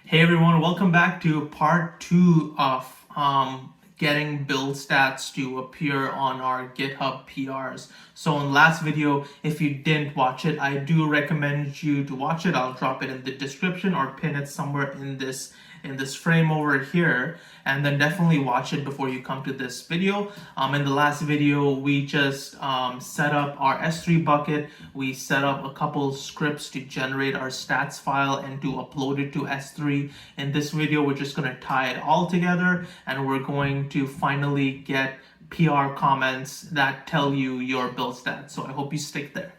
Hey everyone, welcome back to part 2 of getting build stats to appear on our GitHub PRs. So in last video, if you didn't watch it, I do recommend you to watch it. I'll drop it in the description or pin it somewhere in this frame over here, and then definitely watch it before you come to this video. In the last video, we just set up our S3 bucket. We set up a couple scripts to generate our stats file and to upload it to S3. In this video, we're just going to tie it all together, and we're going to finally get PR comments that tell you your build stats. So I hope you stick there.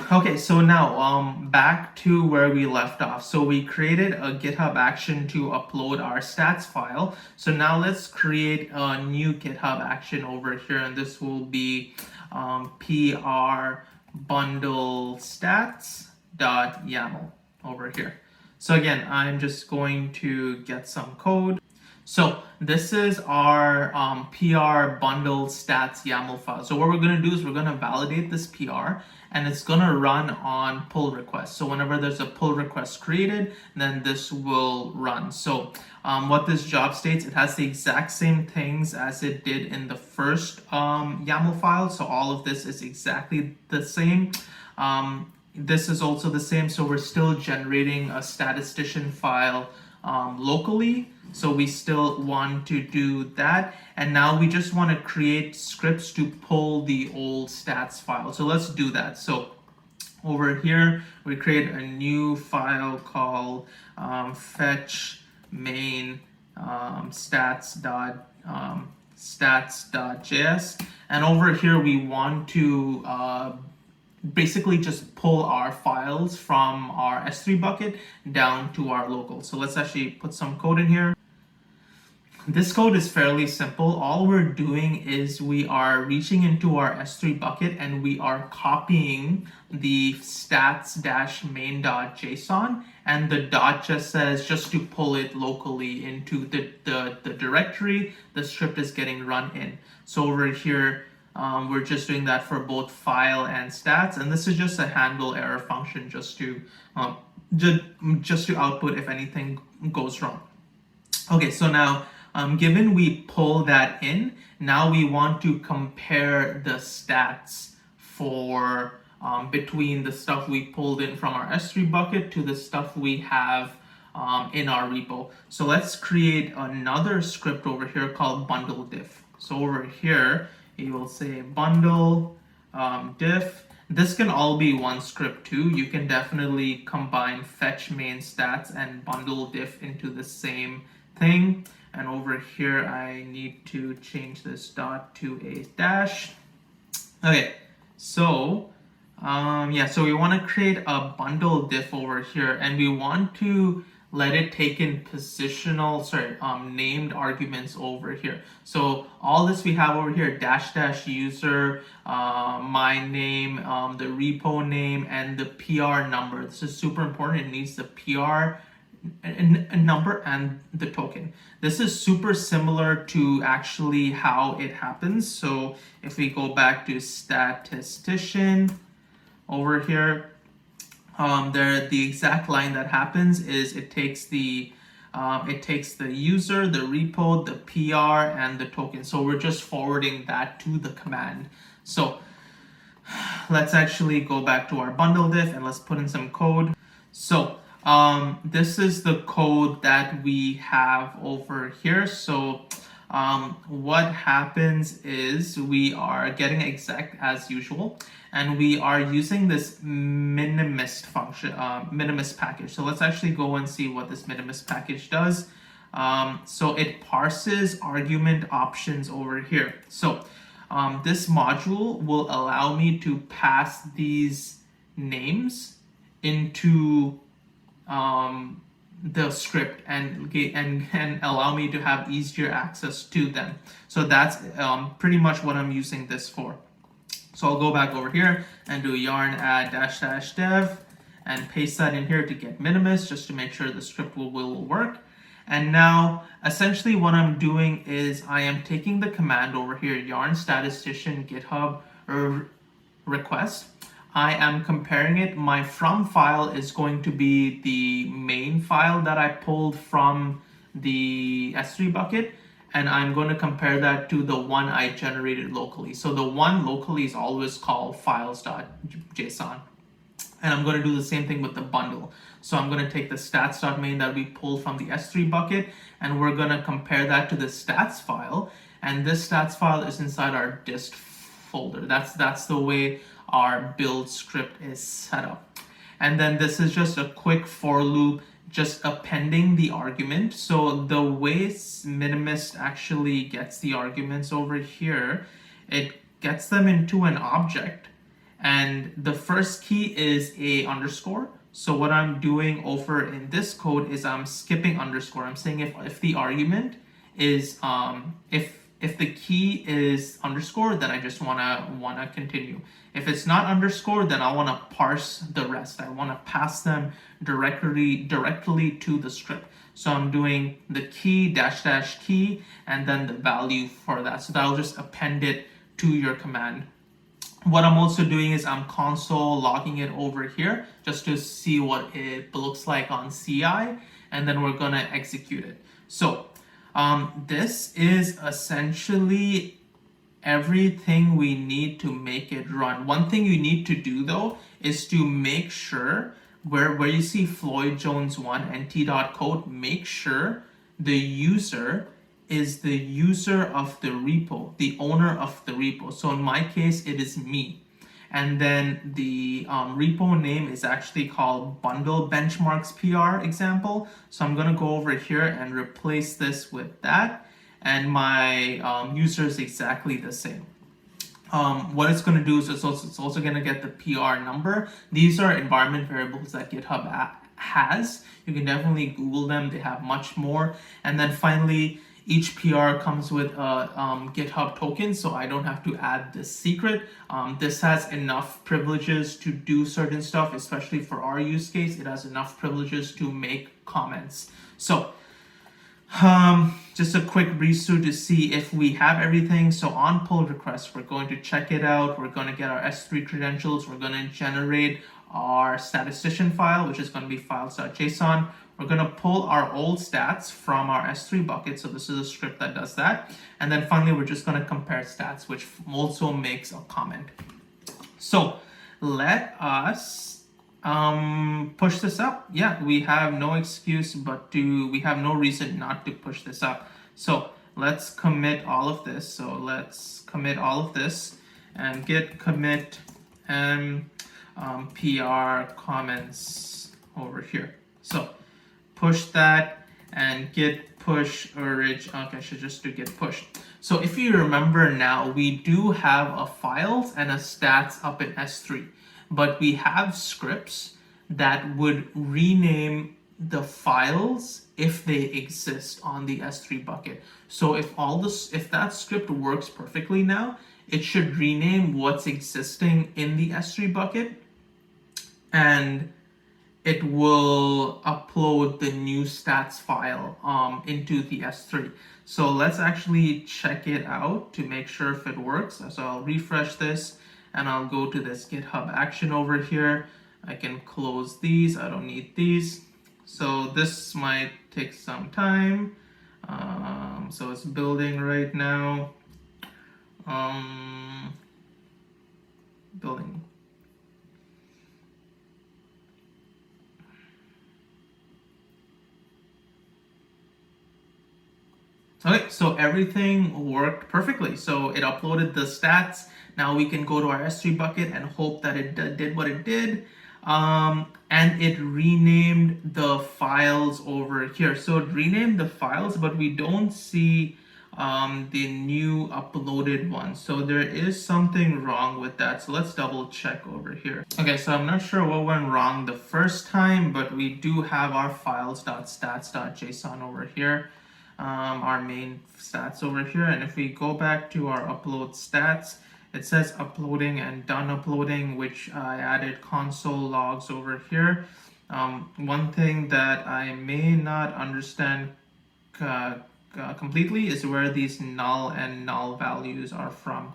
Okay, so now back to where we left off. So we created a GitHub action to upload our stats file. So now let's create a new GitHub action over here, and this will be PR bundle stats.yaml over here. So again, I'm just going to get some code. So this is our PR bundle stats YAML file. So what we're going to do is we're going to validate this PR, and it's going to run on pull request. So whenever there's a pull request created, then this will run. So what this job states, it has the exact same things as it did in the first YAML file. So all of this is exactly the same. This is also the same. So we're still generating a statistician file locally. So we still want to do that. And now we just want to create scripts to pull the old stats file. So let's do that. So over here, we create a new file called fetch main stats.js. And over here, we want to basically just pull our files from our S3 bucket down to our local. So let's actually put some code in here. This code is fairly simple. All we're doing is we are reaching into our S3 bucket and we are copying the stats-main.json, and the dot just says just to pull it locally into the directory the script is getting run in. So over here, we're just doing that for both file and stats, and this is just a handle error function just to output if anything goes wrong. Okay, so now given we pull that in, now we want to compare the stats for between the stuff we pulled in from our S3 bucket to the stuff we have in our repo. So let's create another script over here called bundle diff. So over here, you will say bundle diff. This can all be one script too. You can definitely combine fetch main stats and bundle diff into the same thing. And over here, I need to change this dot to a dash. Okay, so so we want to create a bundle diff over here, and we want to let it take in named arguments over here. So all this we have over here, dash user, my name, the repo name, and the PR number. This is super important. It needs the PR number and the token. This is super similar to actually how it happens. So if we go back to statistician over here, the exact line that happens is it takes the user, the repo, the PR, and the token. So we're just forwarding that to the command. So let's actually go back to our bundle diff and let's put in some code. So this is the code that we have over here. So what happens is we are getting exec as usual, and we are using this minimist function, minimist package. So let's actually go and see what this minimist package does. So it parses argument options over here. So this module will allow me to pass these names into the script and allow me to have easier access to them. So that's pretty much what I'm using this for. So I'll go back over here and do yarn add --dev and paste that in here to get minimus, just to make sure the script will work. And now essentially what I'm doing is I am taking the command over here, yarn statistician GitHub request. I am comparing it. My from file is going to be the main file that I pulled from the S3 bucket, and I'm going to compare that to the one I generated locally. So the one locally is always called files.json. And I'm going to do the same thing with the bundle. So I'm going to take the stats.main that we pulled from the S3 bucket, and we're going to compare that to the stats file. And this stats file is inside our dist folder. That's the way our build script is set up. And then this is just a quick for loop, just appending the argument. So the way Minimist actually gets the arguments over here, it gets them into an object. And the first key is a underscore. So what I'm doing over in this code is I'm skipping underscore. I'm saying if the argument is if the key is underscore, then I just wanna continue. If it's not underscore, then I wanna parse the rest. I wanna pass them directly to the script. So I'm doing the key -- key and then the value for that. So that'll just append it to your command. What I'm also doing is I'm console logging it over here just to see what it looks like on CI, and then we're gonna execute it. So this is essentially everything we need to make it run. One thing you need to do though is to make sure where you see Floyd Jones 1 nt.code, make sure the user is the user of the repo, the owner of the repo. So in my case, it is me. And then the repo name is actually called bundle benchmarks PR example. So I'm gonna go over here and replace this with that. And my user is exactly the same. What it's going to do is it's also going to get the PR number. These are environment variables that GitHub has. You can definitely Google them. They have much more. And then finally, each PR comes with a GitHub token, so I don't have to add this secret. This has enough privileges to do certain stuff, especially for our use case. It has enough privileges to make comments. So just a quick breeze through to see if we have everything. So on pull request, we're going to check it out. We're going to get our S3 credentials. We're going to generate our statistician file, which is going to be files.json. We're going to pull our old stats from our S3 bucket. So this is a script that does that. And then finally, we're just going to compare stats, which also makes a comment. So let us push this up. Yeah, we have no excuse we have no reason not to push this up. So let's commit all of this. So let's commit all of this and git commit PR comments over here. So push that and git push orig. Okay, I should just do git push. So if you remember now, we do have a files and a stats up in S3. But we have scripts that would rename the files if they exist on the S3 bucket. So if that script works perfectly now, it should rename what's existing in the S3 bucket, and it will upload the new stats file into the S3. So let's actually check it out to make sure if it works. So I'll refresh this. And I'll go to this GitHub action over here. I can close these. I don't need these. So this might take some time. So it's building right now. Building. Okay, so everything worked perfectly. So it uploaded the stats. Now we can go to our S3 bucket and hope that it did what it did. And it renamed the files over here. So it renamed the files, but we don't see the new uploaded one. So there is something wrong with that. So let's double check over here. Okay, so I'm not sure what went wrong the first time, but we do have our files.stats.json over here. Our main stats over here. And if we go back to our upload stats, it says uploading and done uploading, which I added console logs over here. One thing that I may not understand completely is where these null and null values are from.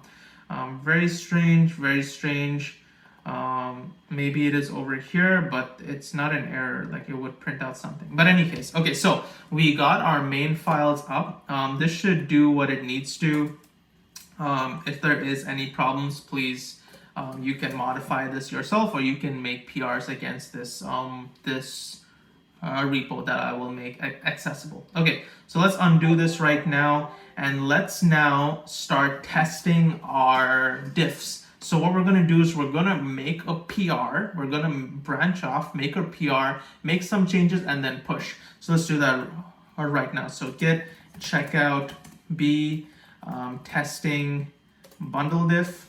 Very strange, very strange. Maybe it is over here, but it's not an error, like it would print out something. But in any case, okay, so we got our main files up. This should do what it needs to. If there is any problems, please, you can modify this yourself, or you can make PRs against this repo that I will make accessible. Okay, so let's undo this right now, and let's now start testing our diffs. So what we're going to do is we're going to make a PR, we're going to branch off, make a PR, make some changes, and then push. So let's do that right now. So git checkout b testing bundle diff,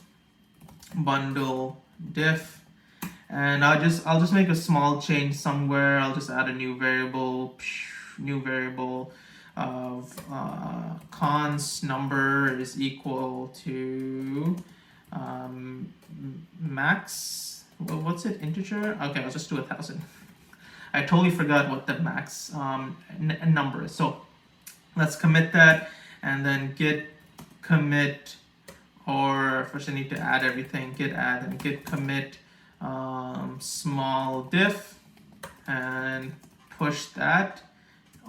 and I'll just make a small change somewhere. I'll just add a new variable of const number is equal to max. What's it, integer? Okay, I'll just do 1,000. I totally forgot what the max number is. So let's commit that, and then git commit, or first I need to add everything, git add and git commit small diff, and push that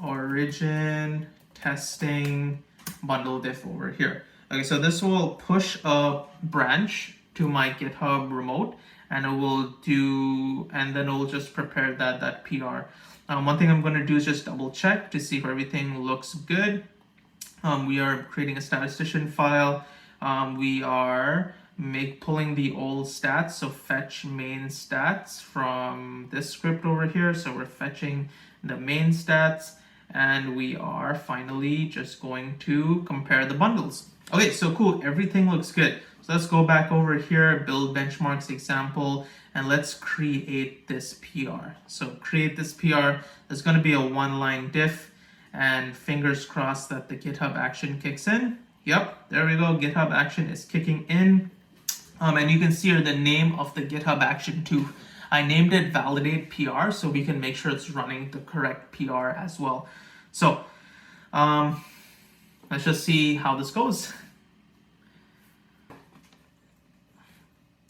origin testing bundle diff over here. Okay, so this will push a branch to my GitHub remote, and it will do, and then it will just prepare that PR. One thing I'm going to do is just double check to see if everything looks good. We are creating a statistician file. We are pulling the old stats, so fetch main stats from this script over here. So we're fetching the main stats, and we are finally just going to compare the bundles. Okay, so cool, everything looks good. So let's go back over here, build benchmarks example, and let's create this PR. So create this PR. There's going to be a one-line diff, and fingers crossed that the GitHub action kicks in. Yep, there we go, GitHub action is kicking in. And you can see here the name of the GitHub action too. I named it validate PR, so we can make sure it's running the correct PR as well. So let's just see how this goes.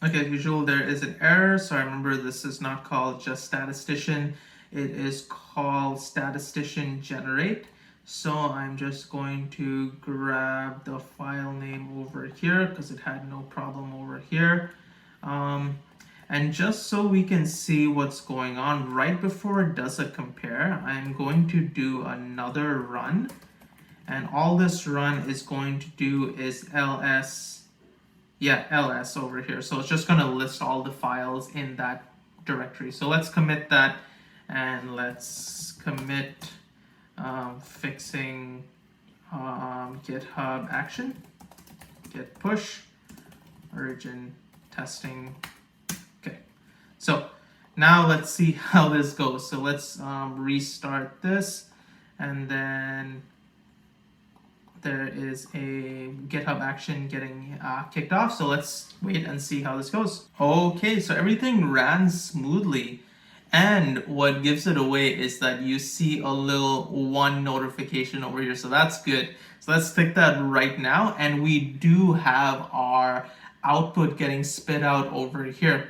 Okay, as usual, there is an error. So I remember this is not called just statistician. It is called statistician generate. So I'm just going to grab the file name over here because it had no problem over here. And just so we can see what's going on, right before it does a compare, I'm going to do another run. And all this run is going to do is ls over here. So it's just going to list all the files in that directory. So let's commit that, and let's commit fixing GitHub action, git push, origin testing. Okay, so now let's see how this goes. So let's restart this, and then there is a GitHub action getting kicked off. So let's wait and see how this goes. Okay, so everything ran smoothly. And what gives it away is that you see a little one notification over here. So that's good. So let's click that right now. And we do have our output getting spit out over here.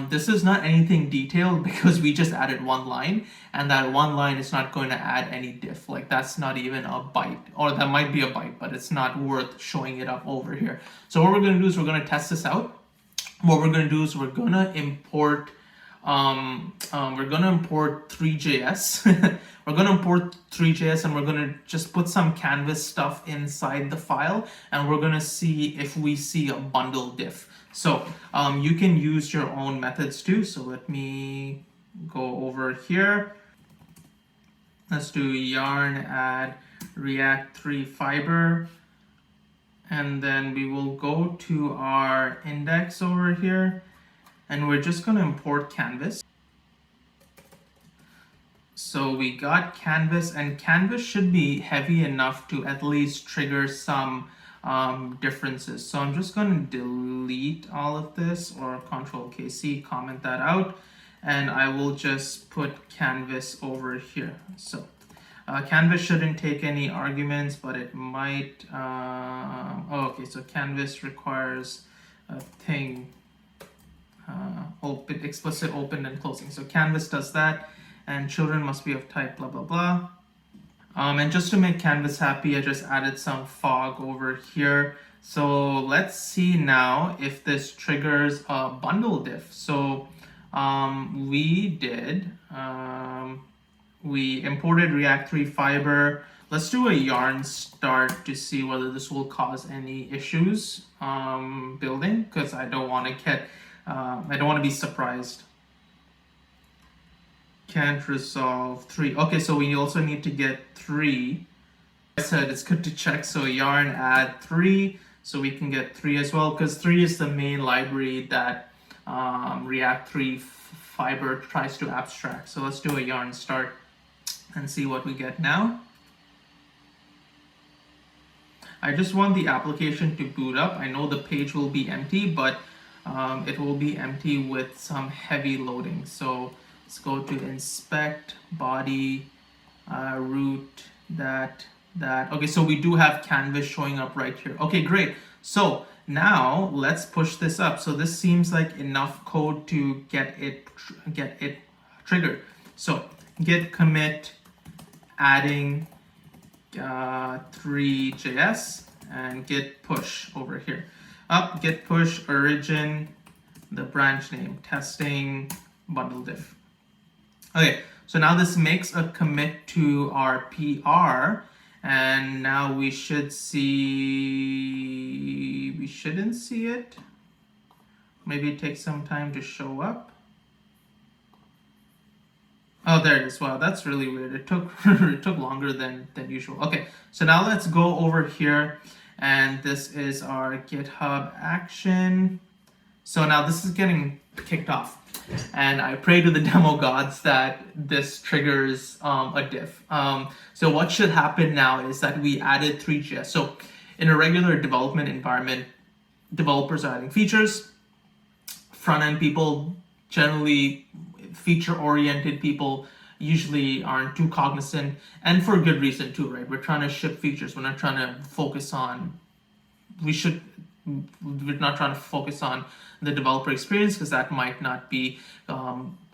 This is not anything detailed because we just added one line, and that one line is not going to add any diff. Like that's not even a byte, or that might be a byte, but it's not worth showing it up over here. So what we're going to do is we're going to test this out. What we're going to do is we're going to import 3JS. We're going to import 3JS, and we're going to just put some canvas stuff inside the file, and we're going to see if we see a bundle diff. So you can use your own methods too. So let me go over here. Let's do yarn add react 3 fiber, and then we will go to our index over here, and we're just going to import canvas. So we got canvas, and canvas should be heavy enough to at least trigger some differences. So I'm just going to delete all of this, or Control-KC, comment that out, and I will just put canvas over here. So Canvas shouldn't take any arguments, but it might. Okay, so Canvas requires a thing, open, explicit open and closing. So Canvas does that, and children must be of type blah blah blah. And just to make Canvas happy, I just added some fog over here. So let's see now if this triggers a bundle diff. So we imported React 3 Fiber. Let's do a yarn start to see whether this will cause any issues building, because I don't want to be surprised. Can't resolve 3. Okay, so we also need to get 3. I said it's good to check. So yarn add 3, so we can get 3 as well, because 3 is the main library that React 3 Fiber tries to abstract. So let's do a yarn start and see what we get now. I just want the application to boot up. I know the page will be empty, but it will be empty with some heavy loading. So let's go to inspect, body, root, that. Okay, so we do have Canvas showing up right here. Okay, great. So now let's push this up. So this seems like enough code to get it triggered. So git commit adding 3.js and git push over here. Up, git push origin, the branch name, testing, bundle diff. Okay, so now this makes a commit to our PR, and now we should see, we shouldn't see it. Maybe it takes some time to show up. Oh, there it is. Wow, that's really weird. It took it took longer than usual. Okay, so now let's go over here, and this is our GitHub action. So now this is getting kicked off, and I pray to the demo gods that this triggers a diff. So what should happen now is that we added 3.js. So in a regular development environment, developers are adding features. Front-end people, generally feature-oriented people, usually aren't too cognizant, and for good reason too, right? We're trying to ship features. We're not trying to focus on, we're not trying to focus on the developer experience, because that might not be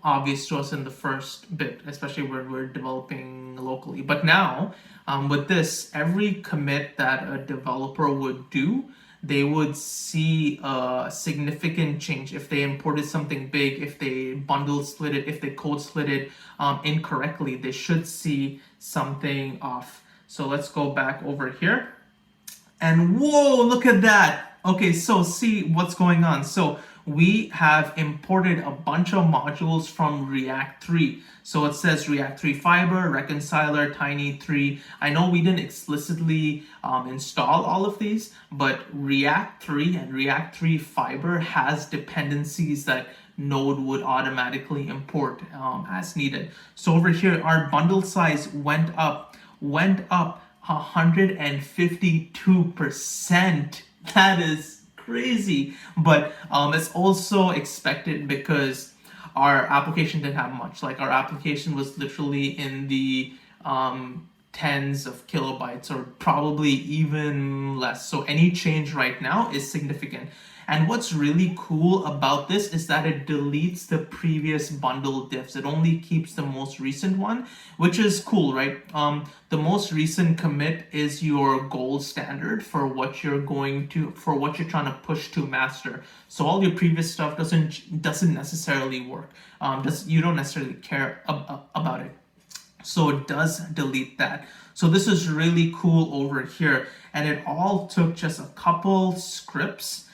obvious to us in the first bit, especially when we're developing locally. But now, with this, every commit that a developer would do, they would see a significant change. If they imported something big, if they bundle split it, if they code split it incorrectly, they should see something off. So let's go back over here. And whoa, look at that. Okay, so see what's going on. So we have imported a bunch of modules from React 3. So it says React 3 Fiber, Reconciler, Tiny 3. I know we didn't explicitly install all of these, but React 3 and React 3 Fiber has dependencies that Node would automatically import as needed. So over here, our bundle size went up 152%. That is crazy, but it's also expected because our application didn't have much. Like, our application was literally in the tens of kilobytes, or probably even less. So any change right now is significant. And what's really cool about this is that it deletes the previous bundle diffs. It only keeps the most recent one, which is cool, right? The most recent commit is your gold standard for what you're trying to push to master. So all your previous stuff doesn't necessarily work. You don't necessarily care about it. So it does delete that. So this is really cool over here. And it all took just a couple scripts.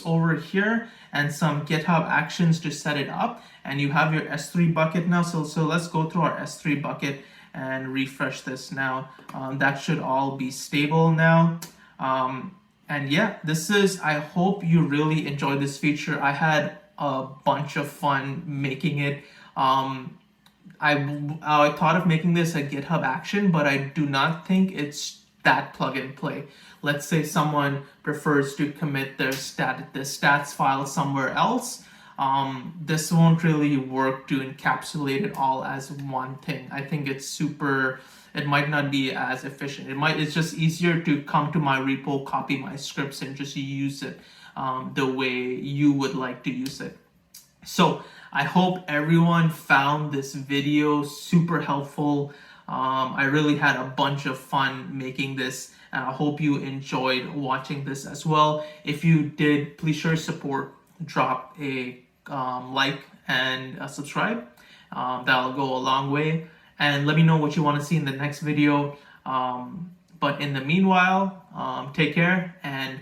Over here and some GitHub actions to set it up, and you have your S3 bucket now. So let's go through our S3 bucket and refresh this now. That should all be stable now. And yeah, I hope you really enjoyed this feature. I had a bunch of fun making it. I thought of making this a GitHub action, but I do not think it's that plug and play. Let's say someone prefers to commit their stats file somewhere else. this won't really work to encapsulate it all as one thing. I think it might not be as efficient. It's just easier to come to my repo, copy my scripts, and just use it the way you would like to use it. So I hope everyone found this video super helpful. I really had a bunch of fun making this, and I hope you enjoyed watching this as well. If you did, please show your support. Drop a like and subscribe. That'll go a long way. And let me know what you want to see in the next video. But in the meanwhile, take care and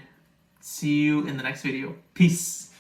see you in the next video. Peace.